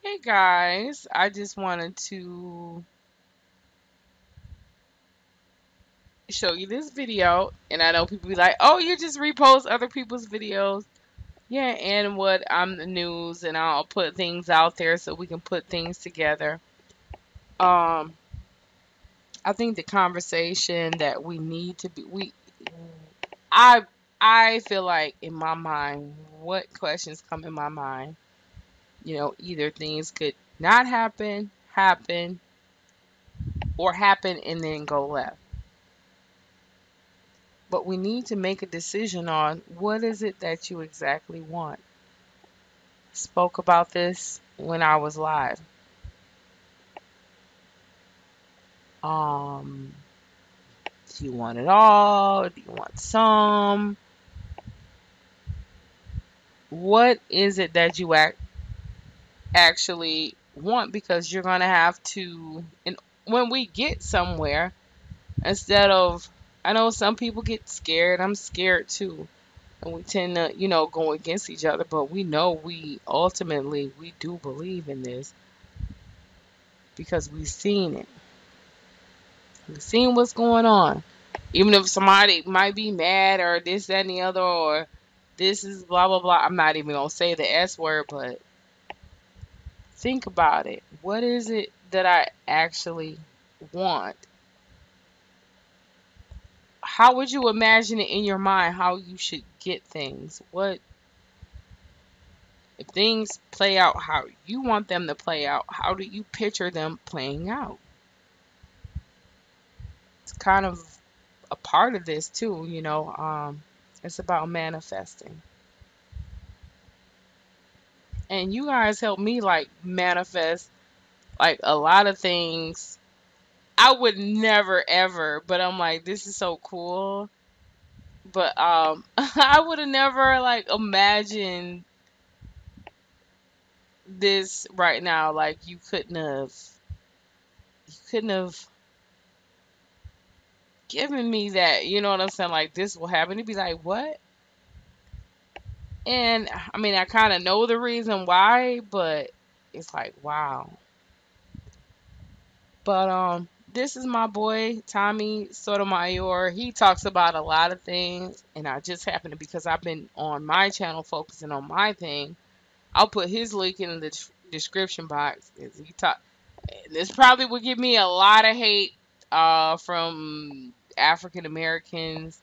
Hey guys, I just wanted to show you this video, and I know people be like, "Oh, you just repost other people's videos." Yeah, and what I'm the news, and I'll put things out there so we can put things together. Um, I think the conversation that we need to be, I, I feel like in my mind, what questions come in my mind? Either things could not happen, happen, or happen and then go left. But we need to make a decision on what is it that you exactly want. Spoke about this when I was live. Um, do you want it all? Do you want some? What is it that you actually want? Because you're gonna have to, and when we get somewhere, instead of, I know some people get scared. I'm scared too. And we tend to, go against each other, but we know we ultimately we do believe in this because we've seen it. We've seen what's going on. Even if somebody might be mad or this, that, and the other, or this is blah, blah, blah. I'm not even going to say the S word, but think about it. What is it that I actually want? How would you imagine it in your mind how you should get things? If things play out how you want them to play out, how do you picture them playing out? It's kind of a part of this too, it's about manifesting. And you guys help me like manifest like a lot of things. I would never ever, but I'm like, this is so cool. But I would have never like imagined this right now. Like you couldn't have given me that, you know what I'm saying? Like this will happen. You'd be like, what? And I mean, I kind of know the reason why, but it's like, wow. But this is my boy Tommy Sotomayor. He talks about a lot of things, and I just happen to, because I've been on my channel focusing on my thing. I'll put his link in the description box. This probably would give me a lot of hate from African Americans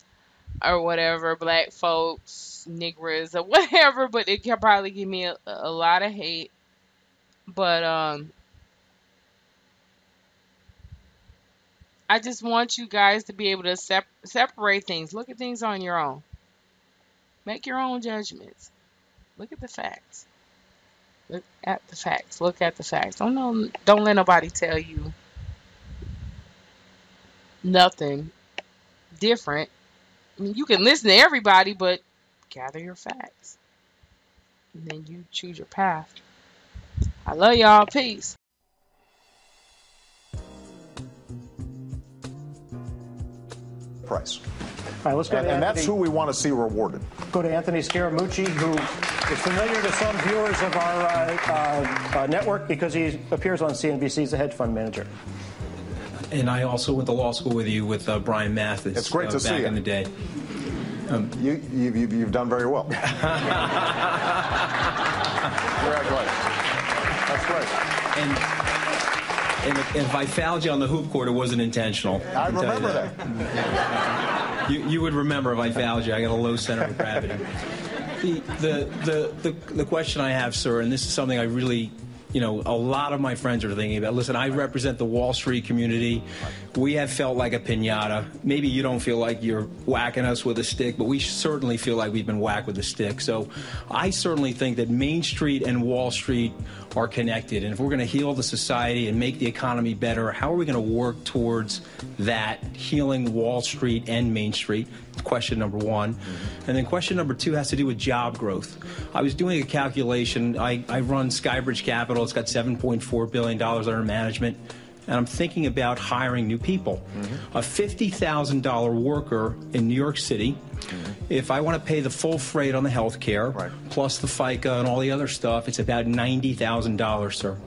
or whatever, black folks, niggers or whatever, but it can probably give me a lot of hate. But I just want you guys to be able to separate things. Look at things on your own. Make your own judgments. Look at the facts. Look at the facts. Look at the facts. Don't let nobody tell you nothing different. I mean, you can listen to everybody, but gather your facts. And then you choose your path. I love y'all. Peace. Price. All right, let's go to Anthony. And that's who we want to see rewarded. Go to Anthony Scaramucci, who is familiar to some viewers of our network because he appears on CNBC as a hedge fund manager. And I also went to law school with you with Brian Mathis. It's great to see you. Back in the day. You've done very well. Congratulations. That's great. And if I fouled you on the hoop court, it wasn't intentional. I remember that. You would remember if I fouled you. I got a low center of gravity. The question I have, sir, and this is something I really, a lot of my friends are thinking about. Listen, I represent the Wall Street community. We have felt like a piñata. Maybe you don't feel like you're whacking us with a stick, but we certainly feel like we've been whacked with a stick. So I certainly think that Main Street and Wall Street are connected. And if we're going to heal the society and make the economy better, how are we going to work towards that, healing Wall Street and Main Street? Question number one. And then question number two has to do with job growth. I was doing a calculation. I run Skybridge Capital. It's got $7.4 billion under management. and I'm thinking about hiring new people. A $50,000 worker in New York City, if I want to pay the full freight on the health care, plus the FICA and all the other stuff, it's about $90,000, sir.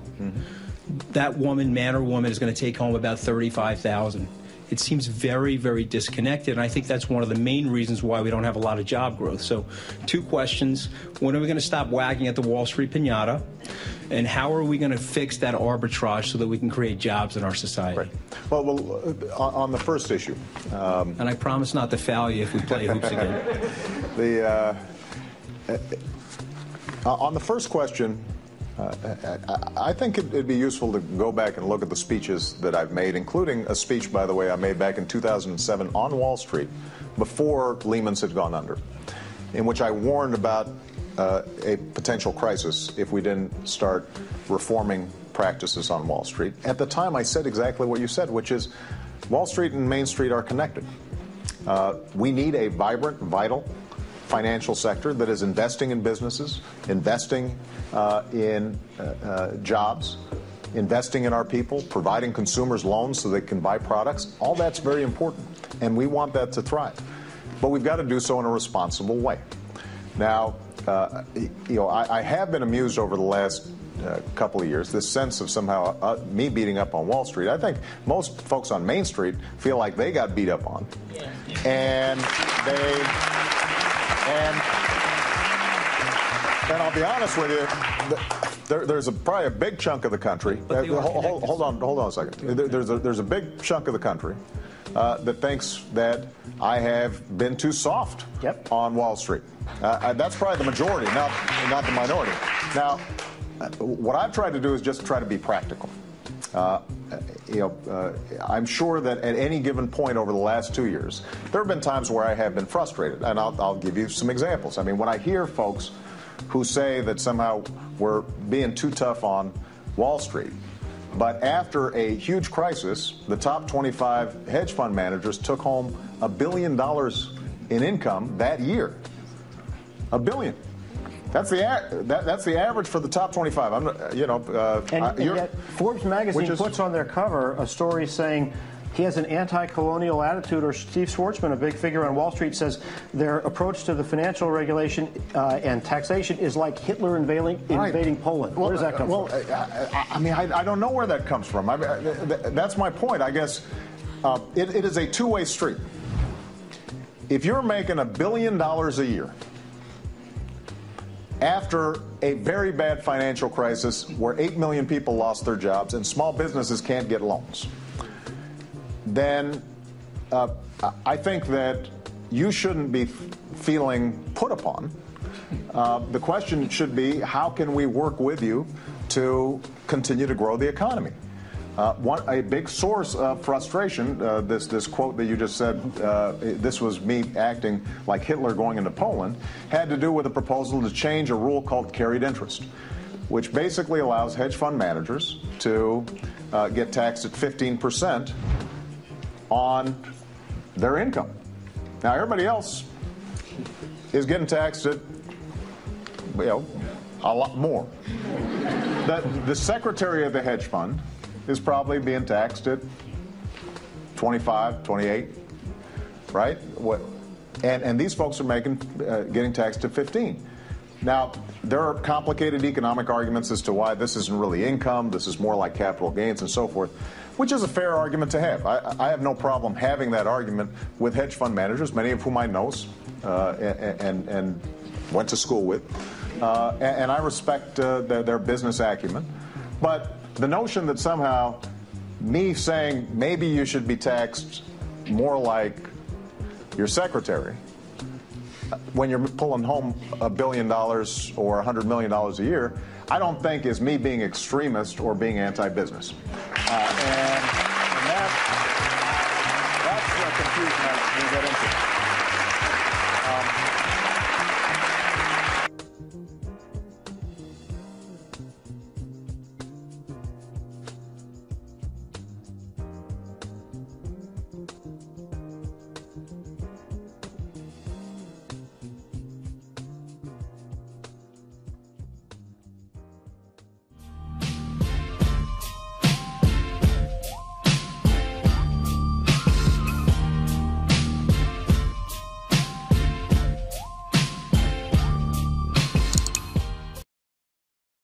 That woman, man or woman, is going to take home about $35,000. It seems very, very disconnected, and I think that's one of the main reasons why we don't have a lot of job growth. So, two questions. When are we going to stop wagging at the Wall Street piñata? And how are we going to fix that arbitrage so that we can create jobs in our society? Right. Well, on the first issue. And I promise not to foul you if we play hoops again. On the first question, I think it'd be useful to go back and look at the speeches that I've made, including a speech, by the way, I made back in 2007 on Wall Street, before Lehman's had gone under, in which I warned about a potential crisis if we didn't start reforming practices on Wall Street. At the time, I said exactly what you said, which is Wall Street and Main Street are connected. We need a vibrant, vital financial sector that is investing in businesses, investing in jobs, investing in our people, providing consumers loans so they can buy products. All that's very important, and we want that to thrive. But we've got to do so in a responsible way. Now, I have been amused over the last couple of years, this sense of somehow me beating up on Wall Street. I think most folks on Main Street feel like they got beat up on. Yeah. And I'll be honest with you, there's probably a big chunk of the country. Hold on a second. There's a big chunk of the country that thinks that I have been too soft on Wall Street. That's probably the majority, not the minority. Now, what I've tried to do is just try to be practical. I'm sure that at any given point over the last 2 years, there have been times where I have been frustrated, and I'll give you some examples. I mean, when I hear folks who say that somehow we're being too tough on Wall Street, but after a huge crisis, the top 25 hedge fund managers took home $1 billion in income that year. $1 billion. That's the average for the top 25. And yet Forbes magazine puts on their cover a story saying he has an anti-colonial attitude, or Steve Schwarzman, a big figure on Wall Street, says their approach to the financial regulation and taxation is like Hitler invading Poland. Where does that come from? I don't know where that comes from. That's my point. I guess it is a two-way street. If you're making $1 billion a year, after a very bad financial crisis where 8 million people lost their jobs and small businesses can't get loans, then I think that you shouldn't be feeling put upon. The question should be, how can we work with you to continue to grow the economy? A big source of frustration, this quote that you just said, this was me acting like Hitler going into Poland, had to do with a proposal to change a rule called carried interest, which basically allows hedge fund managers to get taxed at 15% on their income. Now, everybody else is getting taxed at, a lot more. The secretary of the hedge fund is probably being taxed at 25, 28, right? And these folks are getting taxed at 15. Now, there are complicated economic arguments as to why this isn't really income, this is more like capital gains and so forth, which is a fair argument to have. I have no problem having that argument with hedge fund managers, many of whom I know and went to school with, and I respect their business acumen. But the notion that somehow me saying maybe you should be taxed more like your secretary when you're pulling home $1 billion or $100 million a year, I don't think is me being extremist or being anti-business. And that's the confusion we get into.